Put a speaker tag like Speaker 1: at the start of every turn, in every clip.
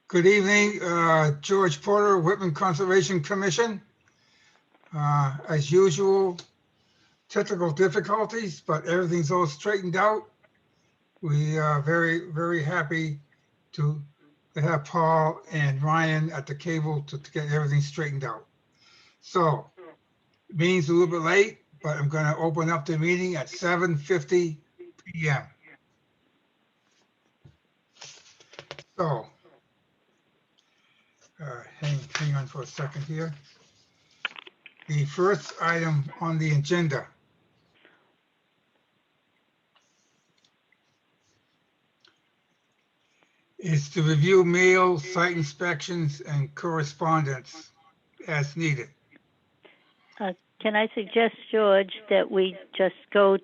Speaker 1: Good evening, George Porter, Whitman Conservation Commission. As usual, technical difficulties, but everything's all straightened out. We are very, very happy to have Paul and Ryan at the cable to get everything straightened out. So, meeting's a little bit late, but I'm going to open up the meeting at 7:50 p.m. So, hang on for a second here. The first item on the agenda is to review mail, site inspections, and correspondence as needed.
Speaker 2: Can I suggest, George, that we just do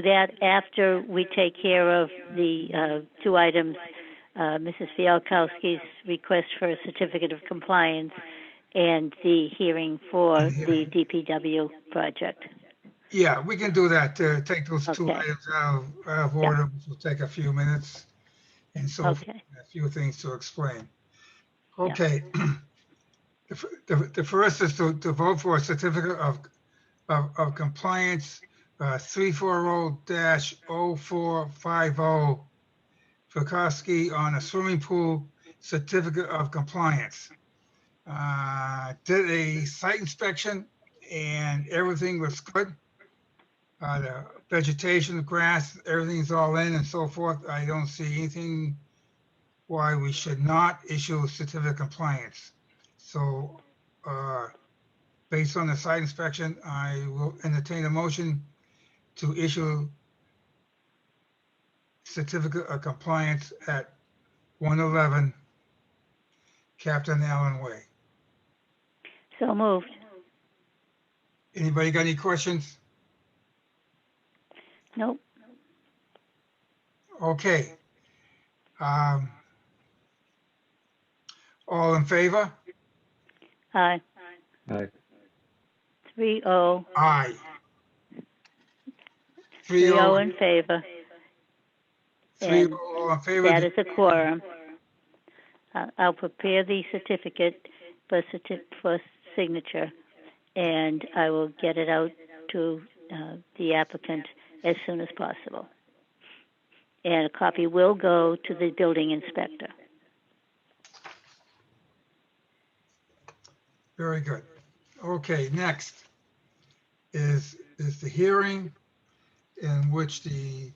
Speaker 2: that after we take care of the two items, Mrs. Fialkowski's request for a certificate of compliance and the hearing for the DPW project?
Speaker 1: Yeah, we can do that. Take those two items out of order, which will take a few minutes. And so a few things to explain. Okay. Yeah. The first is to vote for a certificate of compliance 340-0450 Fikowski on a swimming pool certificate of compliance. Did a site inspection and everything was good. The vegetation, the grass, everything's all in and so forth. I don't see anything why we should not issue a certificate of compliance. So based on the site inspection, I will entertain a motion to issue certificate of compliance at 111 Captain Allen Way.
Speaker 2: So moved.
Speaker 1: Anybody got any questions?
Speaker 2: Nope.
Speaker 1: Okay. All in favor?
Speaker 2: Aye.
Speaker 3: Aye.
Speaker 2: 3-0.
Speaker 1: Aye.
Speaker 2: 3-0 in favor.
Speaker 1: 3-0 in favor.
Speaker 2: That is a quorum. I'll prepare the certificate for signature, and I will get it out to the applicant as soon as possible. And a copy will go to the building inspector.
Speaker 1: Very good. Okay, next is the hearing in which the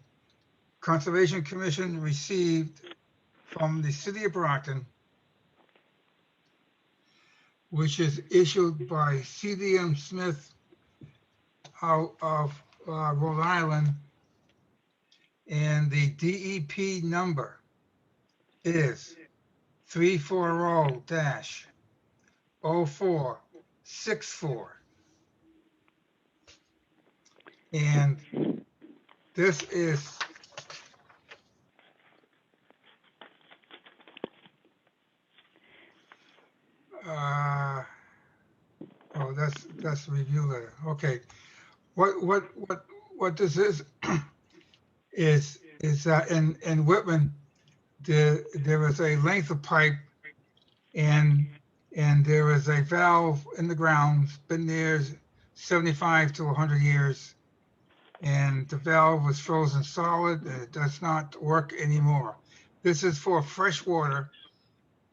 Speaker 1: Conservation Commission received from the City of Brockton, which is issued by CDM Smith out of Rhode Island, and the DEP number is 340-0464. And this is that's the review letter. Okay, what this is is that in Whitman there is a length of pipe and there is a valve in the ground, been there 75 to 100 years, and the valve was frozen solid and it does not work anymore. This is for fresh water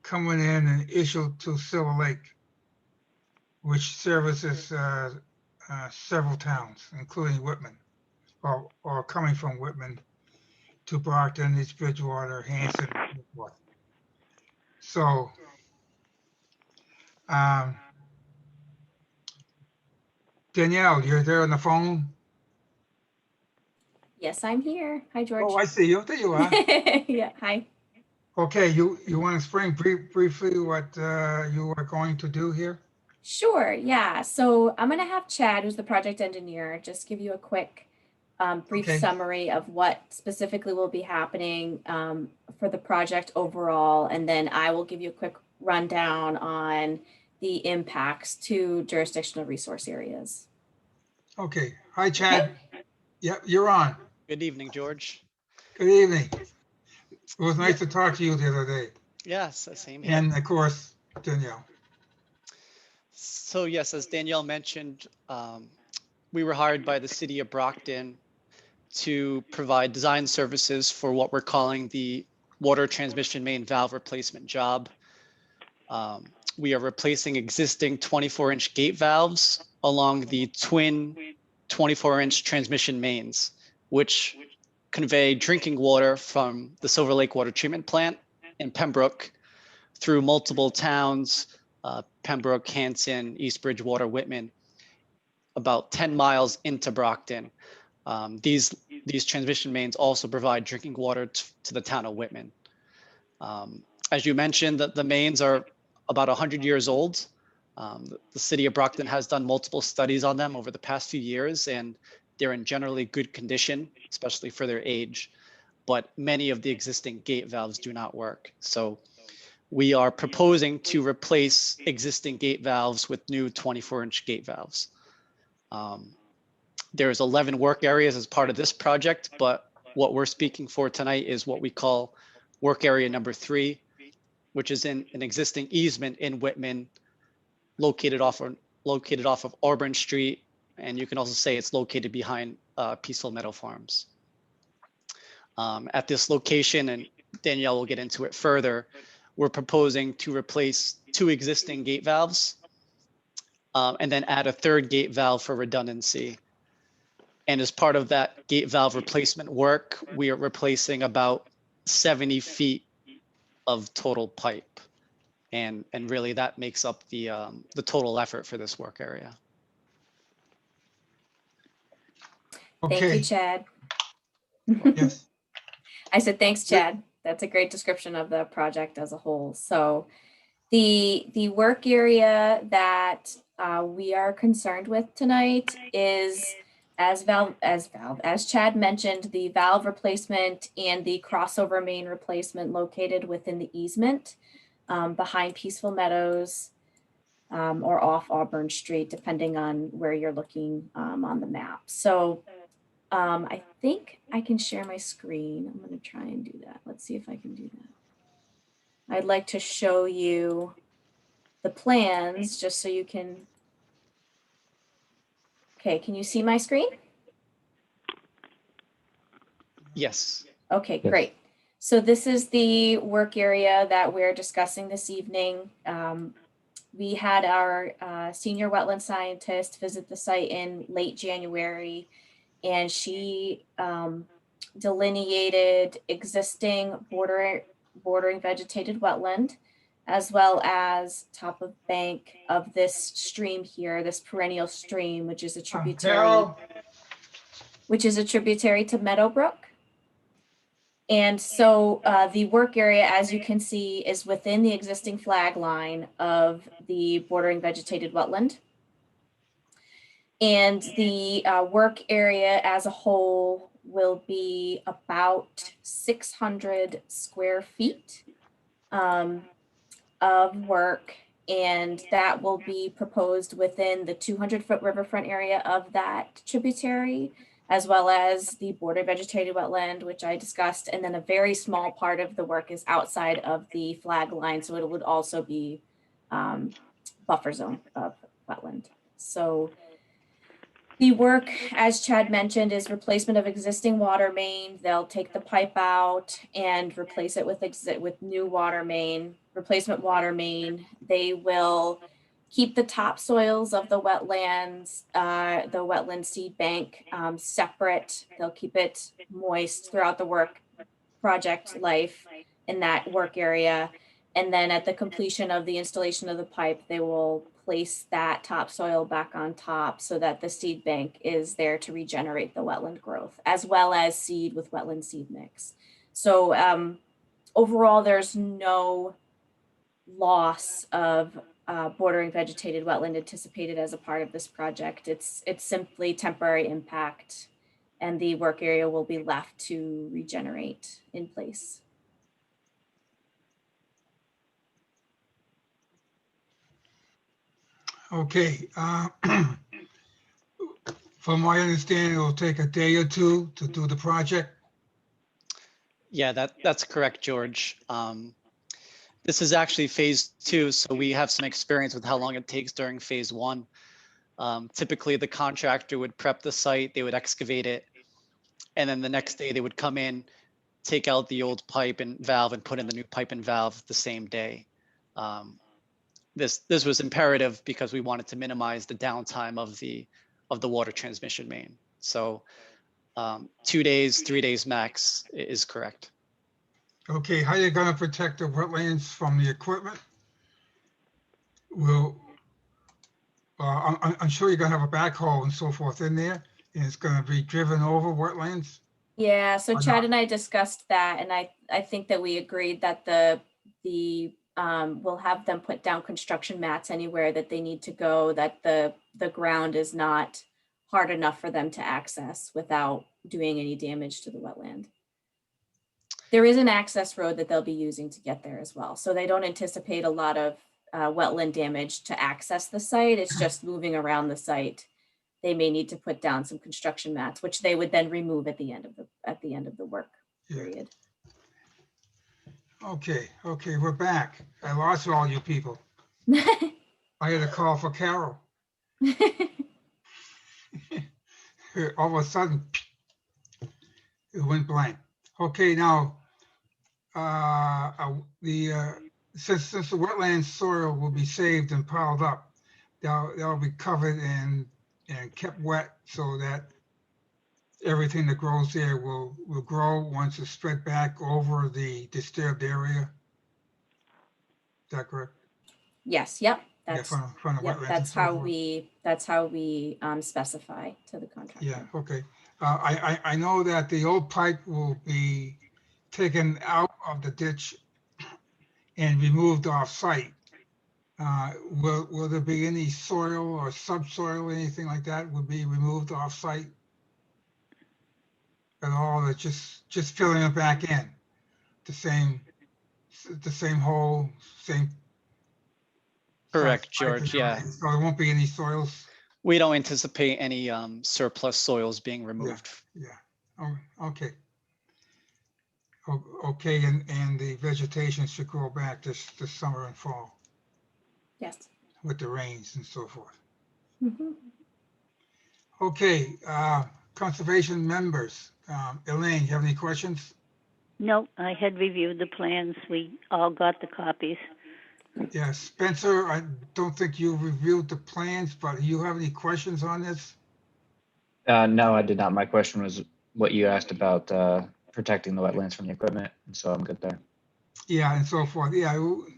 Speaker 1: coming in and issued to Silver Lake, which services several towns, including Whitman, or coming from Whitman to Brockton, East Bridgewater, Hanson, and so forth. So, Danielle, you're there on the phone?
Speaker 4: Yes, I'm here. Hi, George.
Speaker 1: Oh, I see you. There you are.
Speaker 4: Yeah, hi.
Speaker 1: Okay, you want to explain briefly what you are going to do here?
Speaker 4: Sure, yeah. So I'm going to have Chad, who's the project engineer, just give you a quick brief summary of what specifically will be happening for the project overall, and then I will give you a quick rundown on the impacts to jurisdictional resource areas.
Speaker 1: Okay. Hi, Chad. Okay. Yep, you're on.
Speaker 5: Good evening, George.
Speaker 1: Good evening. It was nice to talk to you the other day.
Speaker 3: Yes, same here.
Speaker 1: And of course, Danielle.
Speaker 3: So yes, as Danielle mentioned, we were hired by the city of Brockton to provide design services for what we're calling the water transmission main valve replacement job. We are replacing existing 24-inch gate valves along the twin 24-inch transmission mains, which convey drinking water from the Silver Lake Water Treatment Plant in Pembroke through multiple towns, Pembroke, Hanson, East Bridgewater, Whitman, about 10 miles into Brockton. These transmission mains also provide drinking water to the town of Whitman. As you mentioned, the mains are about 100 years old. The city of Brockton has done multiple studies on them over the past few years, and they're in generally good condition, especially for their age. But many of the existing gate valves do not work. So we are proposing to replace existing gate valves with new 24-inch gate valves. There's 11 work areas as part of this project, but what we're speaking for tonight is what we call work area number 3, which is in an existing easement in Whitman, located off of Auburn Street, and you can also say it's located behind Peaceful Meadow Farms. At this location, and Danielle will get into it further, we're proposing to replace 2 existing gate valves and then add a 3rd gate valve for redundancy. And as part of that gate valve replacement work, we are replacing about 70 feet of total pipe. And really that makes up the total effort for this work area.
Speaker 4: Thank you,
Speaker 1: Okay,
Speaker 4: Chad.
Speaker 1: yes.
Speaker 4: I said, thanks, Chad. That's a great description of the project as a whole. So the work area that we are concerned with tonight is, as Chad mentioned, the valve replacement and the crossover main replacement located within the easement behind Peaceful Meadows or off Auburn Street, depending on where you're looking on the map. So I think I can share my screen. I'm going to try and do that. Let's see if I can do that. I'd like to show you the plans just so you can. Okay, can you see my screen?
Speaker 3: Yes.
Speaker 4: Okay, great. So this is the work area that we're discussing this evening. We had our senior wetland scientist visit the site in late January, and she delineated existing bordering vegetated wetland, as well as top of bank of this stream here, this perennial stream, which is a tributary, to Meadowbrook. And so the work area, as you can see, is within the existing flag line of the bordering vegetated wetland. And the work area as a whole will be about 600 square feet of work. And that will be proposed within the 200-foot riverfront area of that tributary, as well as the border vegetated wetland, which I discussed. And then a very small part of the work is outside of the flag line. So it would also be buffer zone of wetland. So the work, as Chad mentioned, is replacement of existing water main. They'll take the pipe out and replace it with new water main, replacement water main. They will keep the topsoils of the wetlands, the wetland seed bank separate. They'll keep it moist throughout the work project life in that work area. And then at the completion of the installation of the pipe, they will place that topsoil back on top so that the seed bank is there to regenerate the wetland growth, as well as seed with wetland seed mix. So overall, there's no loss of bordering vegetated wetland anticipated as a part of this project. It's simply temporary impact, and the work area will be left to regenerate in place.
Speaker 1: Okay. From my understanding, it'll take a day or 2 to do the project.
Speaker 3: Yeah, that's correct, George. This is actually phase 2, so we have some experience with how long it takes during phase 1. Typically, the contractor would prep the site, they would excavate it, and then the next day they would come in, take out the old pipe and valve and put in the new pipe and valve the same day. This was imperative because we wanted to minimize the downtime of the water transmission main. So 2 days, 3 days max is correct.
Speaker 1: Okay, how you gonna protect the wetlands from the equipment? Will, I'm sure you're gonna have a backhoe and so forth in there, and it's gonna be driven over wetlands?
Speaker 4: Yeah, so
Speaker 1: Or
Speaker 4: Chad
Speaker 1: not?
Speaker 4: and I discussed that, and I think that we agreed that we'll have them put down construction mats anywhere that they need to go, that the ground is not hard enough for them to access without doing any damage to the wetland. There is an access road that they'll be using to get there as well, so they don't anticipate a lot of wetland damage to access the site. It's just moving around the site. They may need to put down some construction mats, which they would then remove at the end of the work period.
Speaker 1: Okay, we're back. I lost all you people. I had to call for Carol. All of a sudden, it went blank. Okay, now, since the wetland soil will be saved and piled up, they'll be covered and kept wet so that everything that grows there will grow once it's spread back over the disturbed area. Is that correct?
Speaker 4: Yes, yep.
Speaker 1: Yeah, from the
Speaker 4: Yep,
Speaker 1: wetlands and
Speaker 4: that's
Speaker 1: so
Speaker 4: how
Speaker 1: forth.
Speaker 4: we specify to the contractor.
Speaker 1: Yeah, okay. I know that the old pipe will be taken out of the ditch and removed off-site. Will there be any soil or subsoil, anything like that would be removed off-site at all? It's just filling it back in, the same hole, same.
Speaker 3: Correct,
Speaker 1: size pipe and
Speaker 3: George. Yeah,
Speaker 1: everything. So there won't be any soils.
Speaker 3: we don't anticipate any surplus soils being removed.
Speaker 1: Yeah. Oh, okay. Okay, and the vegetation should grow back this summer and fall
Speaker 4: Yes.
Speaker 1: with the rains and so forth.
Speaker 4: Mhm.
Speaker 1: Okay, conservation members. Elaine, you have any questions?
Speaker 2: No, I had reviewed the plans. We all got the copies.
Speaker 1: Yeah, Spencer, I don't think you reviewed the plans, but you have any questions on this?
Speaker 5: No, I did not. My question was what you asked about protecting the wetlands from the equipment, and so I'm good there.
Speaker 1: Yeah, and so forth. Yeah, it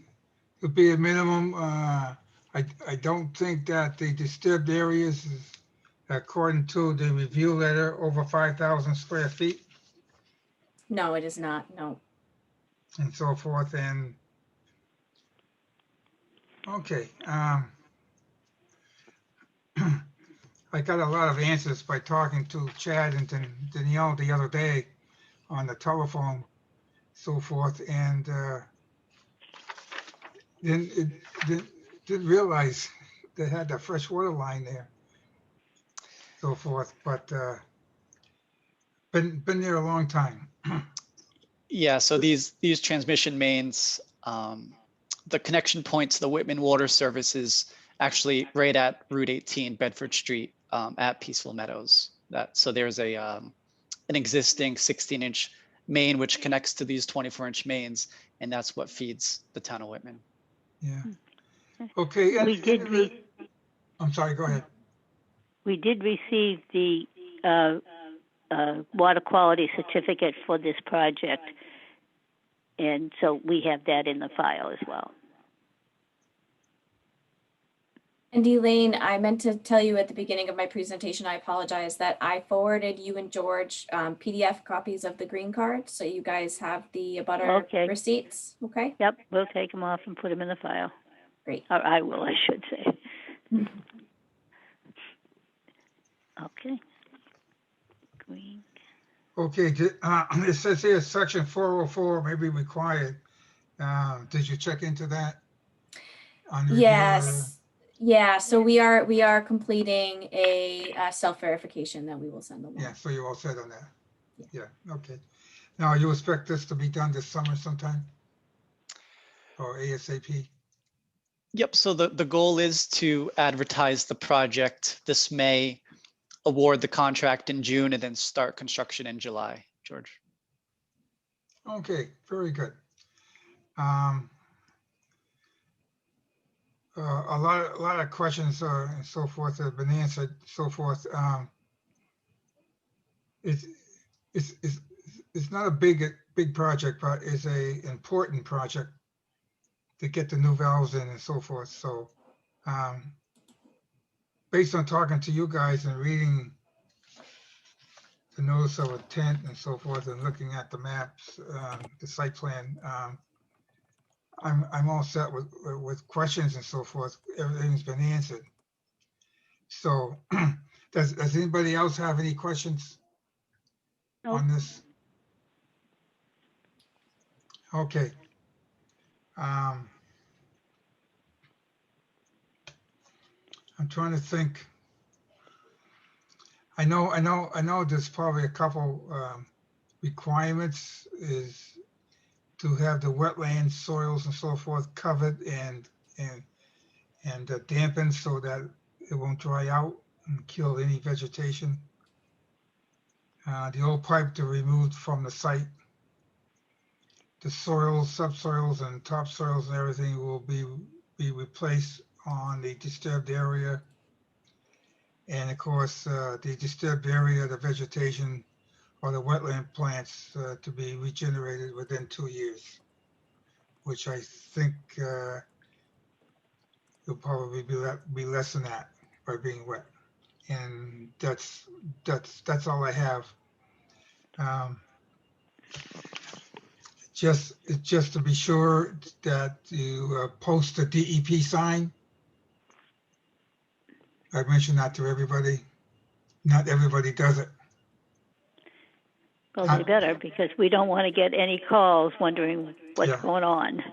Speaker 1: would be a minimum. I don't think that the disturbed areas, according to the review letter, over 5,000 square feet
Speaker 4: No, it is not. No.
Speaker 1: and so forth. And okay, I got a lot of answers by talking to Chad and Danielle the other day on the telephone, so forth, and didn't realize they had the fresh water line there, so forth. But been there a long time.
Speaker 3: Yeah, so these transmission mains, the connection point to the Whitman Water Service is actually right at Route 18, Bedford Street, at Peaceful Meadows. So there's an existing 16-inch main which connects to these 24-inch mains, and that's what feeds the town of Whitman.
Speaker 1: Yeah. Okay. I'm sorry. Go ahead.
Speaker 2: We did receive the water quality certificate for this project, and so we have that in the file as well.
Speaker 4: And Elaine, I meant to tell you at the beginning of my presentation, I apologize, that I forwarded you and George PDF copies of the green card, so you guys have the abutter
Speaker 2: Okay.
Speaker 4: receipts. Okay.
Speaker 2: Yep, we'll take them off and put them in the file.
Speaker 4: Great.
Speaker 2: Or I will, I should say. Okay. Green.
Speaker 1: Okay. It says here section 404 may be required. Did you check into that? On the review letter?
Speaker 4: Yes. Yeah. So we are completing a self-verification that we will send along.
Speaker 1: Yeah. So you all said on that. Yeah. Okay. Now you expect this to be done this summer sometime? or ASAP?
Speaker 3: Yep, so the goal is to advertise the project this May, award the contract in June, and then start construction in July, George.
Speaker 1: Okay, very good. A lot of questions and so forth have been answered, so forth. It's, it's, it's, it's not a big project, but it's a important project to get the new valves in and so forth. So, based on talking to you guys and reading the notice of intent and so forth, and looking at the maps, the site plan, I'm all set with questions and so forth. Everything's been answered. So, does anybody else have any questions
Speaker 2: Nope.
Speaker 1: on this? Okay. I'm trying to think. I know there's probably a couple requirements is to have the wetlands, soils and so forth covered and dampened so that it won't dry out and kill any vegetation. The old pipe to remove from the site. The soils, subsoils and topsoils and everything will be replaced on the disturbed area. And of course, the disturbed area, the vegetation or the wetland plants to be regenerated within 2 years, which I think will probably be less than that by being wet. And that's all I have. Just to be sure that you post the DEP sign. I mentioned that to everybody. Not everybody does it.
Speaker 2: Well, they better, because we don't want to get any calls wondering what's going on.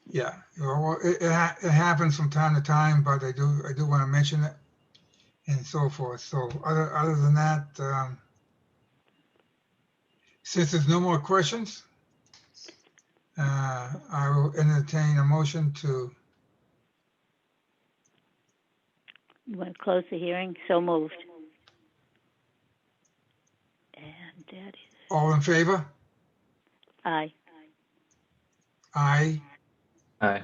Speaker 1: Yeah, well, it happens from time to time, but I do want to mention it and so forth. So other than that, since there's no more questions, I will entertain a motion to.
Speaker 2: You want to close the hearing? So moved. And that is
Speaker 1: All in favor?
Speaker 2: aye.
Speaker 1: Aye.
Speaker 5: Aye.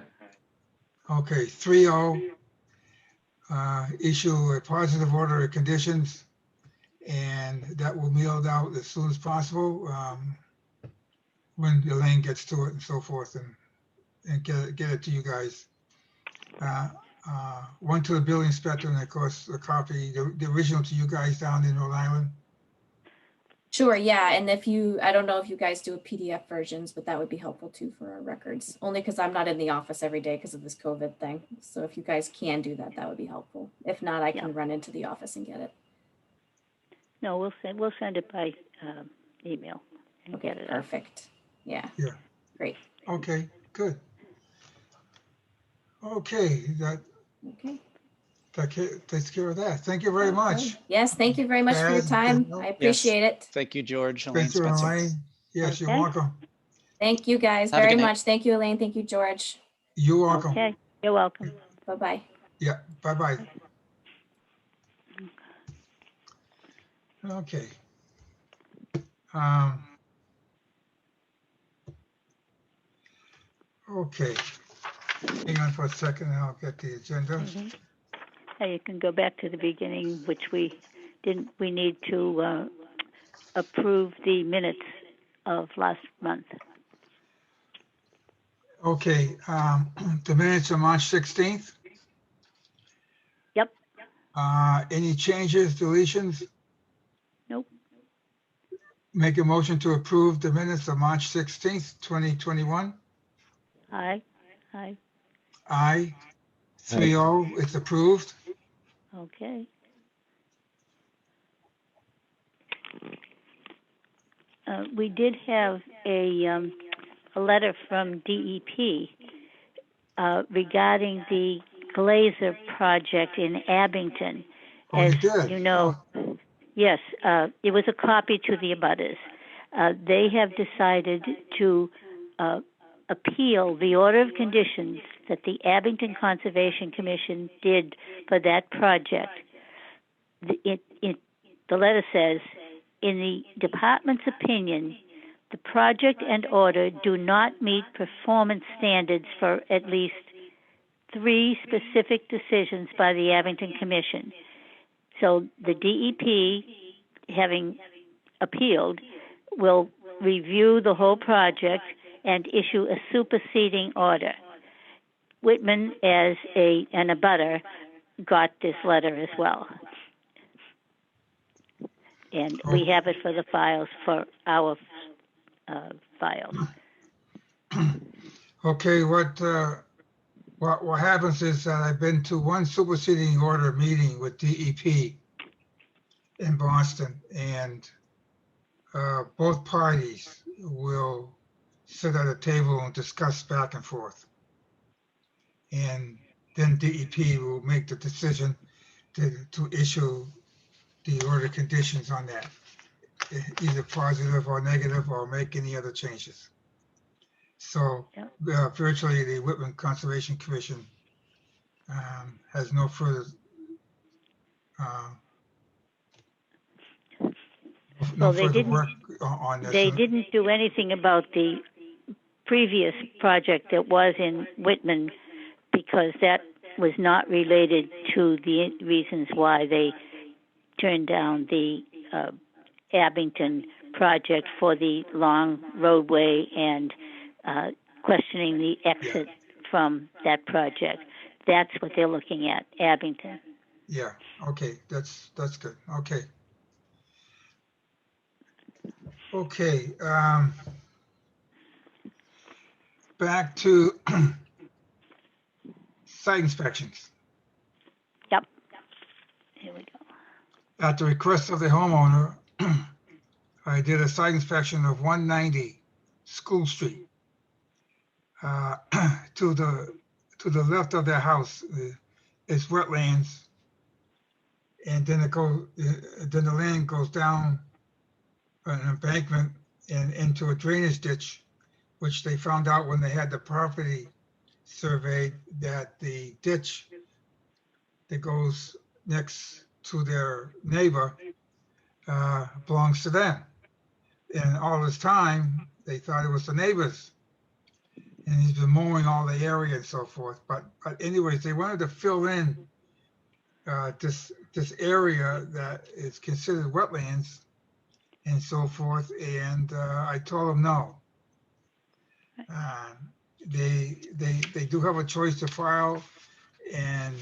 Speaker 1: Okay, 3-0. Issue a positive order of conditions, and that will be mailed out as soon as possible when Elaine gets to it and so forth, and get it to you guys. One to the building inspector, and of course a copy, the original to you guys down in Rhode Island.
Speaker 4: Sure, yeah, and I don't know if you guys do a PDF versions, but that would be helpful too for our records, only because I'm not in the office every day because of this COVID thing. So if you guys can do that, that would be helpful. If not, I can run into the office and get it.
Speaker 2: No, we'll send it by email and
Speaker 4: Okay,
Speaker 2: get it out.
Speaker 4: perfect. Yeah.
Speaker 1: Yeah.
Speaker 4: Great.
Speaker 1: Okay, good. Okay, that takes care of that. Thank you very much.
Speaker 4: Yes, thank you very much for your time. I appreciate it.
Speaker 3: Thank you, George, Elaine,
Speaker 1: Thanks,
Speaker 3: Spencer.
Speaker 1: Elaine. Yes, you're welcome.
Speaker 4: Thank you guys
Speaker 3: Have a
Speaker 4: very
Speaker 3: good night.
Speaker 4: much. Thank you, Elaine. Thank you, George.
Speaker 1: You're welcome.
Speaker 2: Okay, you're welcome.
Speaker 4: Bye-bye.
Speaker 1: Yeah, bye-bye. Okay. Okay. Hang on for a second and I'll get the agenda.
Speaker 2: Now you can go back to the beginning, which we need to approve the minutes of last month.
Speaker 1: Okay, the minutes of March 16th.
Speaker 2: Yep.
Speaker 1: Any changes, deletions?
Speaker 2: Nope.
Speaker 1: Make a motion to approve the minutes of March 16th, 2021.
Speaker 2: Aye.
Speaker 1: Aye. 3-0, it's approved.
Speaker 2: Okay. We did have a letter from DEP regarding the Glazer project in Abington.
Speaker 1: Oh,
Speaker 2: As
Speaker 1: you did?
Speaker 2: you know, yes, it was a copy to the abutters. They have decided to appeal the order of conditions that the Abington Conservation Commission did for that project. The letter says, in the department's opinion, the project and order do not meet performance standards for at least 3 specific decisions by the Abington Commission. So the DEP, having appealed, will review the whole project and issue a superseding order. Whitman, as an abutter, got this letter as well. And we have it for the files, for our files.
Speaker 1: Okay, what happens is that I've been to one superseding order meeting with DEP in Boston, and both parties will sit at a table and discuss back and forth. And then DEP will make the decision to issue the order conditions on that, either positive or negative, or make any other changes. So virtually the Whitman Conservation Commission has no further work on this.
Speaker 2: They didn't do anything about the previous project that was in Whitman, because that was not related to the reasons why they turned down the Abington project for the long roadway and questioning the exit from that project. That's what they're looking at, Abington.
Speaker 1: Yeah, okay, that's good. Okay, back to site inspections.
Speaker 2: Yep. Here we go.
Speaker 1: At the request of the homeowner, I did a site inspection of 190 School Street. To the left of their house is wetlands, and then then the land goes down an embankment and into a drainage ditch, which they found out when they had the property surveyed, that the ditch that goes next to their neighbor belongs to them. And all this time, they thought it was the neighbor's. And he's been mowing all the area and so forth. But anyways, they wanted to fill in this area that is considered wetlands and so forth. And I told them no. They do have a choice to file and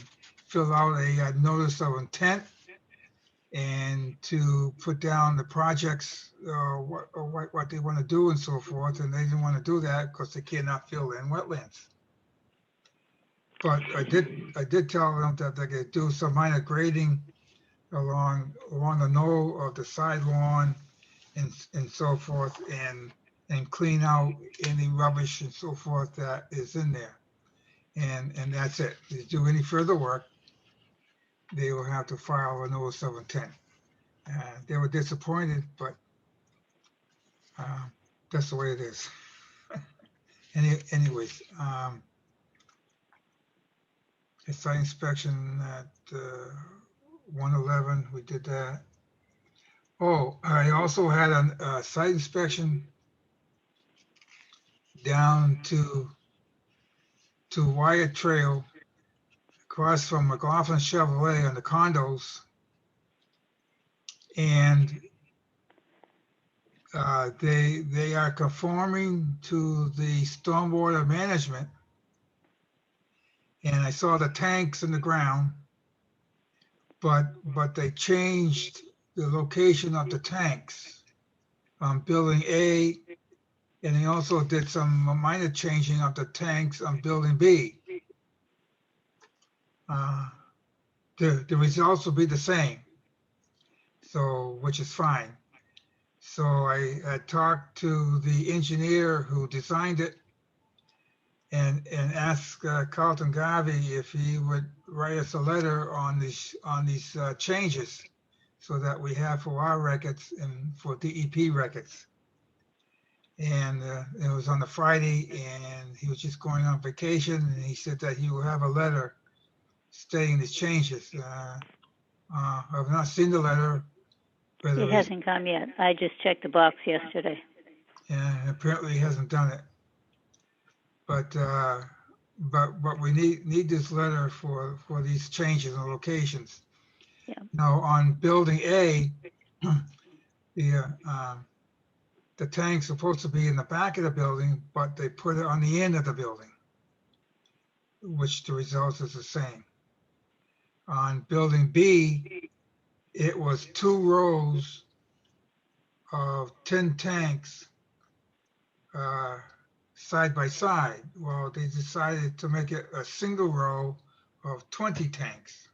Speaker 1: fill out a notice of intent and to put down the projects, what they want to do and so forth. And they didn't want to do that because they cannot fill in wetlands. But I did tell them that they could do some minor grading along the knoll of the side lawn and so forth, and clean out any rubbish and so forth that is in there. And that's it. If they do any further work, they will have to file a notice of intent. They were disappointed, but that's the way it is. Anyways, a site inspection at 111, we did that. Oh, I also had a site inspection down to Wyatt Trail, across from McLaughlin Chevrolet on the condos, and they are conforming to the stormwater management. And I saw the tanks in the ground, but they changed the location of the tanks on building A, and they also did some minor changing of the tanks on building B. The results will be the same, so which is fine. So I talked to the engineer who designed it and asked Carlton Garvey if he would write us a letter on these changes, so that we have for our records and for DEP records. And it was on the Friday, and he was just going on vacation, and he said that he will have a letter stating the changes. I've not seen the letter,
Speaker 2: It
Speaker 1: whether he's,
Speaker 2: hasn't come yet. I just checked the box yesterday.
Speaker 1: and apparently he hasn't done it. But we need this letter for these changes in locations.
Speaker 2: Yeah.
Speaker 1: Now on building A, the tank's supposed to be in the back of the building, but they put it on the end of the building, which the result is the same. On building B, it was 2 rows of 10 tanks side by side. Well, they decided to make it a single row of 20 tanks.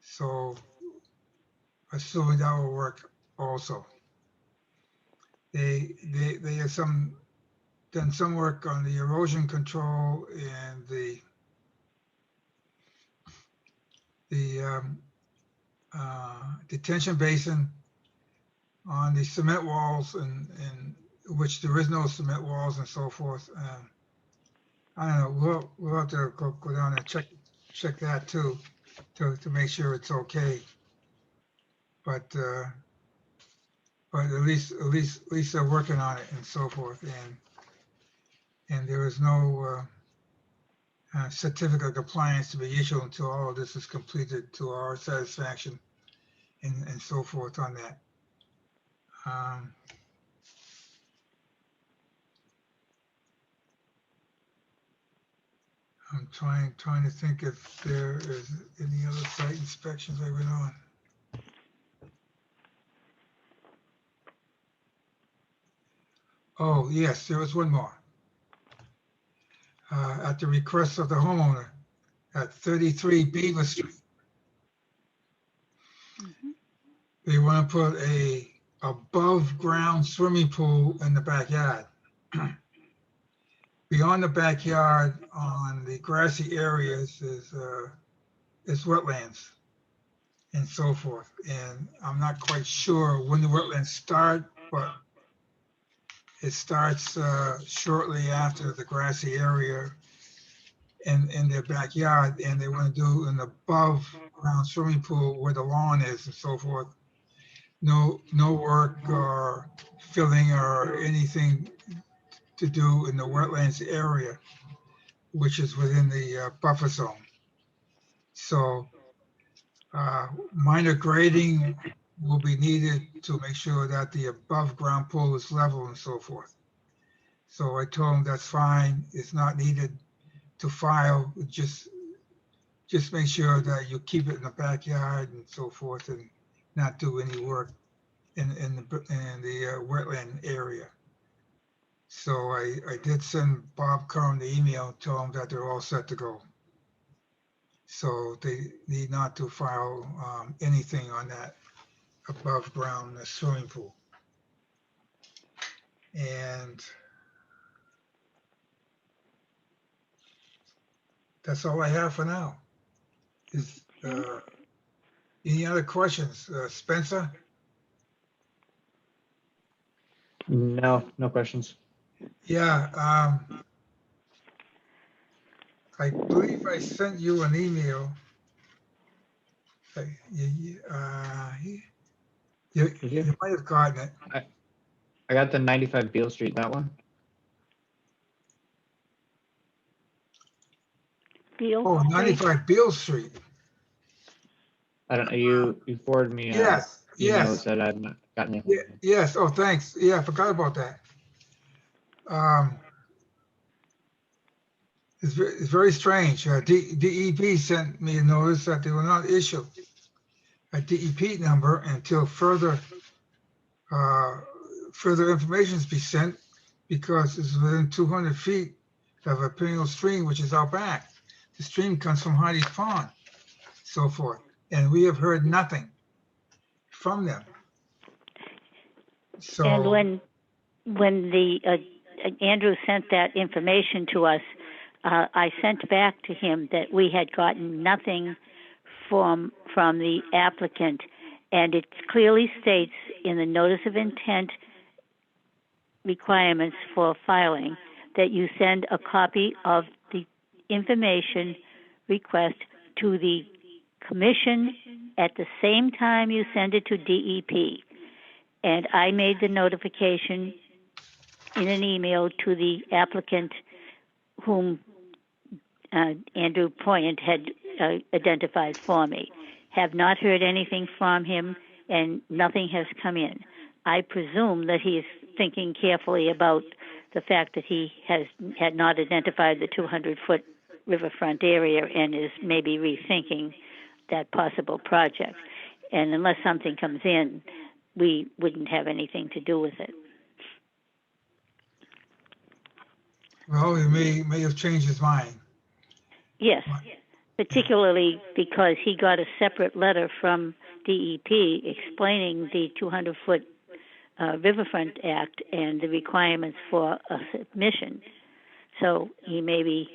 Speaker 1: So assuming that will work also. They have done some work on the erosion control and the detention basin on the cement walls, and which there is no cement walls and so forth. I don't know. We'll have to go down and check that too, to make sure it's okay. But at least they're working on it and so forth, and there is no certificate of compliance to be issued until all of this is completed to our satisfaction, and so forth on that. I'm trying to think if there is any other site inspections I went on. Oh, yes, there was one more. At the request of the homeowner at 33 Beaver Street.
Speaker 2: Mm-hmm.
Speaker 1: They want to put a above ground swimming pool in the backyard. Beyond the backyard on the grassy areas is wetlands and so forth. And I'm not quite sure when the wetlands start, but it starts shortly after the grassy area in their backyard, and they want to do an above ground swimming pool where the lawn is and so forth. No work or filling or anything to do in the wetlands area, which is within the buffer zone. So minor grading will be needed to make sure that the above ground pool is level and so forth. So I told him that's fine. It's not needed to file. Just make sure that you keep it in the backyard and so forth, and not do any work in the wetland area. So I did send Bob Curran the email, tell him that they're all set to go. So they need not to file anything on that above ground swimming pool. And that's all I have for now. Is any other questions, Spencer?
Speaker 5: No questions.
Speaker 1: Yeah, I believe I sent you an email. You
Speaker 5: Did you?
Speaker 1: might have gotten it.
Speaker 5: I got the 95 Beale Street, that one.
Speaker 2: Beale
Speaker 1: Oh,
Speaker 2: Street?
Speaker 1: 95 Beale Street.
Speaker 5: I don't know, you forwarded me
Speaker 1: Yes,
Speaker 5: email that
Speaker 1: yes,
Speaker 5: said I've not gotten it.
Speaker 1: yes. Oh, thanks. Yeah, I forgot about that. It's very strange. DEP sent me a notice that they will not issue a DEP number until further information is be sent, because it's within 200 feet of a perennial stream, which is out back. The stream comes from Heidi's Pond, so forth. And we have heard nothing from them. So,
Speaker 2: And when the Andrew sent that information to us, I sent back to him that we had gotten nothing from the applicant, and it clearly states in the notice of intent requirements for filing, that you send a copy of the information request to the commission at the same time you send it to DEP. And I made the notification in an email to the applicant whom Andrew Poyant had identified for me. Have not heard anything from him, and nothing has come in. I presume that he is thinking carefully about the fact that he had not identified the 200-foot riverfront area and is maybe rethinking that possible project. And unless something comes in, we wouldn't have anything to do with it.
Speaker 1: Well, he may have changed his mind.
Speaker 2: Yes, particularly because he got a separate letter from DEP explaining the 200-foot Riverfront Act and the requirements for a submission. So he may be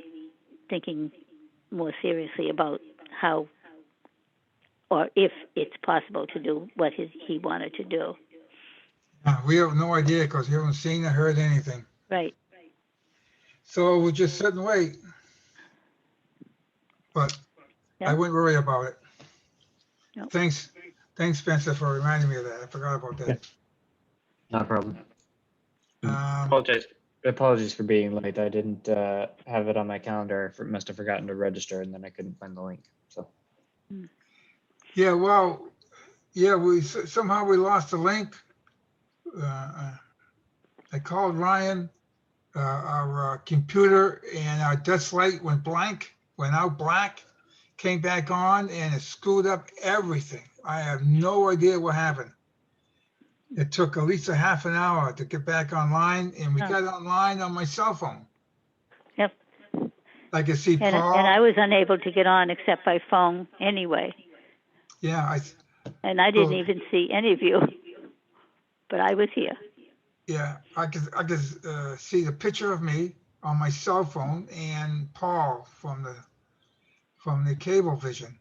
Speaker 2: thinking more seriously about how or if it's possible to do what he wanted to do.
Speaker 1: We have no idea because we haven't seen or heard anything.
Speaker 2: Right.
Speaker 1: So we'll just sit and wait. But I wouldn't worry about it.
Speaker 2: Nope.
Speaker 1: Thanks, Spencer, for reminding me of that. I forgot about that.
Speaker 5: No problem. Apologies for being late. I didn't have it on my calendar. Must have forgotten to register, and then I couldn't find the link. So.
Speaker 1: Yeah, well, yeah, somehow we lost the link. I called Ryan. Our computer and our desk light went out black, came back on, and it screwed up everything. I have no idea what happened. It took at least a half an hour to get back online, and we got online on my cell phone.
Speaker 2: Yep.
Speaker 1: I could see Paul.
Speaker 2: And I was unable to get on except by phone anyway.
Speaker 1: Yeah.
Speaker 2: And I didn't even see any of you, but I was here.
Speaker 1: Yeah, I could see the picture of me on my cell phone and Paul from the cable vision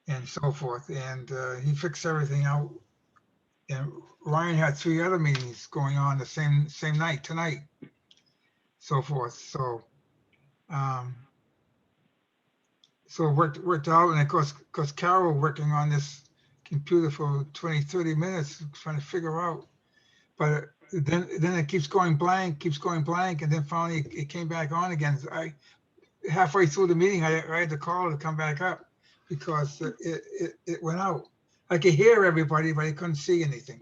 Speaker 1: and so forth. And he fixed everything out. And Ryan had 3 other meetings going on the same night tonight, so forth. So so it worked out. And of course, Carol working on this computer for 20, 30 minutes trying to figure out, but then it keeps going blank, and then finally it came back on again. Halfway through the meeting, I had to call her to come back up because it went out. I could hear everybody, but I couldn't see anything.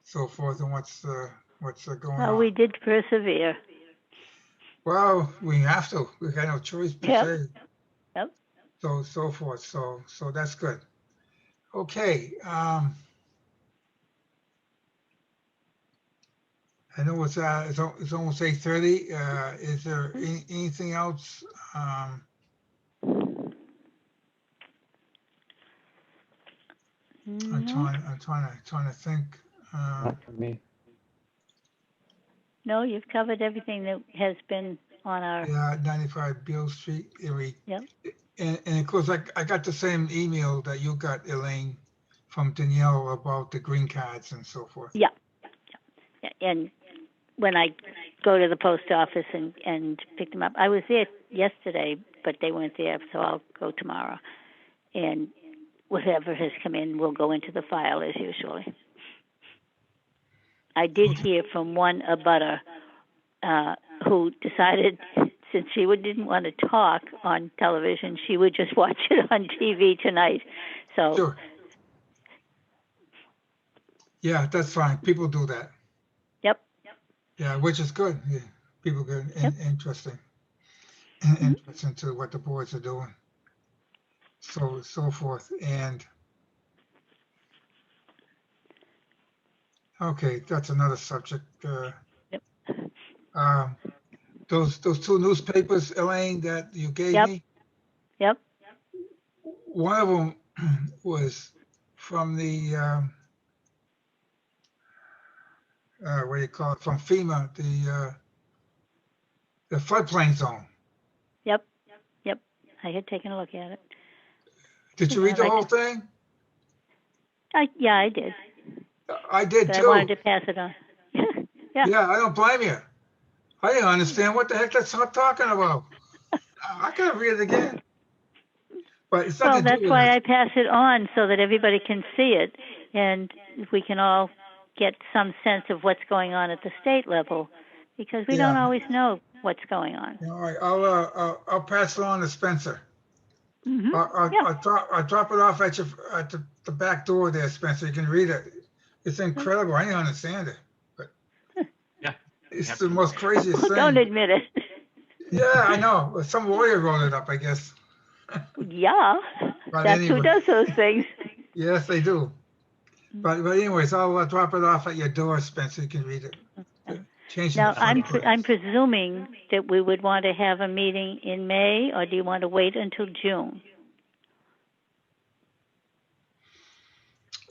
Speaker 1: So forth, and what's going on.
Speaker 2: Well, we did persevere.
Speaker 1: Well, we have to. We had no choice per se.
Speaker 2: Yep.
Speaker 1: So forth. So that's good. Okay. I know it's almost 8:30. Is there anything else?
Speaker 2: No.
Speaker 1: I'm trying to think.
Speaker 5: Not for me.
Speaker 2: No, you've covered everything that has been on our.
Speaker 1: Yeah, 95 Beale Street.
Speaker 2: Yep.
Speaker 1: And of course, I got the same email that you got, Elaine, from Danielle about the green cards and so forth.
Speaker 2: Yeah. And when I go to the post office and pick them up, I was there yesterday, but they weren't there, so I'll go tomorrow. And whatever has come in will go into the file as usually. I did hear from one abutter who decided, since she didn't want to talk on television, she would just watch it on TV tonight. So.
Speaker 1: Sure. Yeah, that's fine. People do that.
Speaker 2: Yep.
Speaker 1: Yeah, which is good. Yeah, people get interesting to what the boards are doing. So forth. And okay, that's another subject. Those 2 newspapers, Elaine, that you gave me.
Speaker 2: Yep.
Speaker 1: One of them was from the what do you call it? From FEMA, the floodplain zone.
Speaker 2: Yep. I had taken a look at it.
Speaker 1: Did you read the whole thing?
Speaker 2: Yeah, I did.
Speaker 1: I did
Speaker 2: but
Speaker 1: too.
Speaker 2: I wanted to pass it on. Yeah.
Speaker 1: Yeah, I don't blame you. I didn't understand what the heck that's talking about. I gotta read it again. But it's
Speaker 2: Well,
Speaker 1: nothing to
Speaker 2: that's
Speaker 1: do with
Speaker 2: why
Speaker 1: it.
Speaker 2: I pass it on so that everybody can see it, and we can all get some sense of what's going on at the state level, because we don't
Speaker 1: Yeah.
Speaker 2: always know what's going on.
Speaker 1: All right, I'll pass it on to Spencer.
Speaker 2: Hmm.
Speaker 1: I'll,
Speaker 2: Yeah.
Speaker 1: I'll drop it off at the back door there, Spencer. You can read it. It's incredible. I didn't understand it, but
Speaker 5: Yeah.
Speaker 1: it's the most craziest
Speaker 2: Don't
Speaker 1: thing.
Speaker 2: admit it.
Speaker 1: Yeah, I know. Some lawyer wrote it up, I guess.
Speaker 2: Yeah,
Speaker 1: But
Speaker 2: that's who
Speaker 1: anyway,
Speaker 2: does those things.
Speaker 1: yes, they do. But anyways, I'll drop it off at your door, Spencer. You can read it. Changing the
Speaker 2: Now, I'm
Speaker 1: front
Speaker 2: I'm
Speaker 1: page.
Speaker 2: presuming that we would want to have a meeting in May, or do you want to wait until June?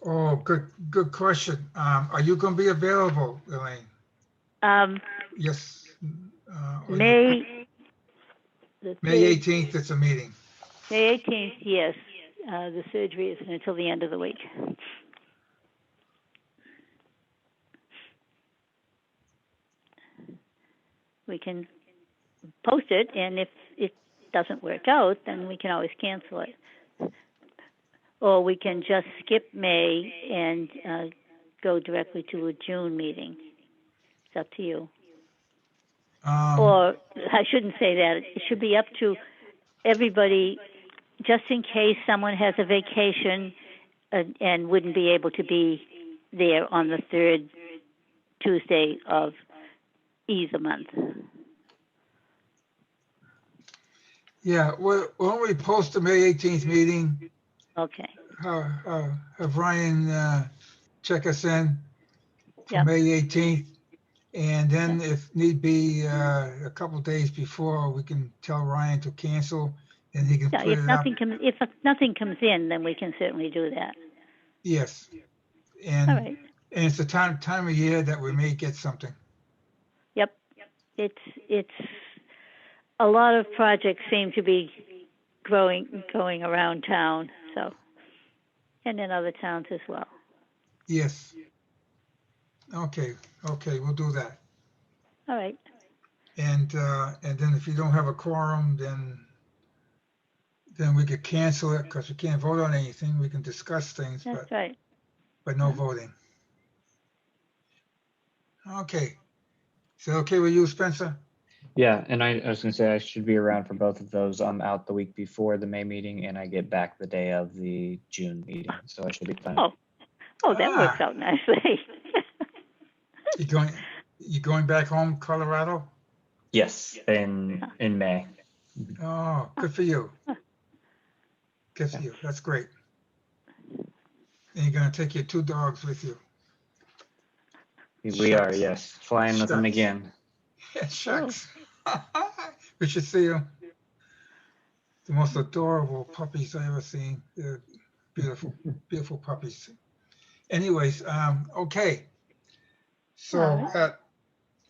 Speaker 1: Oh, good question. Are you going to be available, Elaine?
Speaker 2: Um,
Speaker 1: Yes. Or
Speaker 2: May the
Speaker 1: May
Speaker 2: third,
Speaker 1: 18th, it's a meeting.
Speaker 2: May 18th. Yes, the surgery isn't until the end of the week. We can post it, and if it doesn't work out, then we can always cancel it. Or we can just skip May and go directly to a June meeting. It's up to you. Or I shouldn't say that. It should be up to everybody, just in case someone has a vacation and wouldn't be able to be there on the third Tuesday of either month.
Speaker 1: Yeah, well, why don't we post the May 18th meeting?
Speaker 2: Okay.
Speaker 1: Have Ryan check us in for
Speaker 2: Yep.
Speaker 1: May 18th. And then if need be, a couple days before, we can tell Ryan to cancel and he can
Speaker 2: Yeah,
Speaker 1: put
Speaker 2: if
Speaker 1: it up.
Speaker 2: nothing comes in, then we can certainly do that.
Speaker 1: Yes.
Speaker 2: All
Speaker 1: And
Speaker 2: right.
Speaker 1: it's the time of year that we may get something.
Speaker 2: Yep. It's a lot of projects seem to be going around town, so, and in other towns as well.
Speaker 1: Yes. Okay, we'll do that.
Speaker 2: All right.
Speaker 1: And then if you don't have a quorum, then we could cancel it because we can't vote on anything. We can discuss things,
Speaker 2: That's right.
Speaker 1: but no voting. Okay. Is that okay with you, Spencer?
Speaker 5: Yeah, and I was gonna say I should be around for both of those. I'm out the week before the May meeting and I get back the day of the June meeting, so I should be fine.
Speaker 2: Oh, that works out nicely.
Speaker 1: You going back home, Colorado?
Speaker 5: Yes, in May.
Speaker 1: Oh, good for you. Good for you. That's great. And you're gonna take your 2 dogs with you.
Speaker 5: We are,
Speaker 1: Shucks.
Speaker 5: yes, flying with them
Speaker 1: Shucks.
Speaker 5: again.
Speaker 1: Yeah, shucks. We should see them. The most adorable puppies I ever seen. They're beautiful, beautiful puppies. Anyways, okay. So
Speaker 2: All right.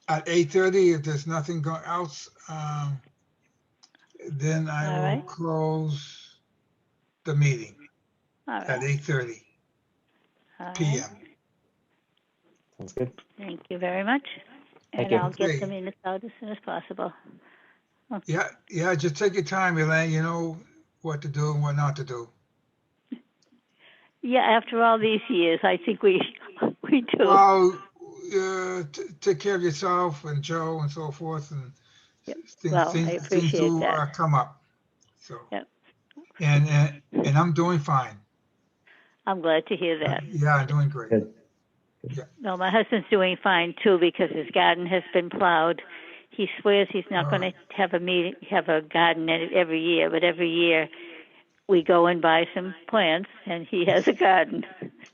Speaker 1: at 8:30, if there's nothing else, then I
Speaker 2: All
Speaker 1: will
Speaker 2: right.
Speaker 1: close the meeting
Speaker 2: All
Speaker 1: at
Speaker 2: right.
Speaker 1: 8:30
Speaker 2: All right.
Speaker 1: p.m.
Speaker 5: Sounds good.
Speaker 2: Thank you very much.
Speaker 5: Thank
Speaker 2: And
Speaker 5: you.
Speaker 2: I'll get
Speaker 1: Okay.
Speaker 2: the minutes out as soon as possible.
Speaker 1: Yeah, just take your time, Elaine. You know what to do and what not to do.
Speaker 2: Yeah, after all these years, I think we do.
Speaker 1: Well, take care of yourself and Joe and so forth, and
Speaker 2: Yep.
Speaker 1: things
Speaker 2: Well, I
Speaker 1: things things
Speaker 2: appreciate
Speaker 1: do
Speaker 2: that.
Speaker 1: come up. So
Speaker 2: Yep.
Speaker 1: and I'm doing fine.
Speaker 2: I'm glad to hear that.
Speaker 1: Yeah, I'm doing great.
Speaker 5: Good.
Speaker 2: Well, my husband's doing fine too because his garden has been plowed. He swears he's not going to have a garden every year, but every year we go and buy some plants, and he has a garden.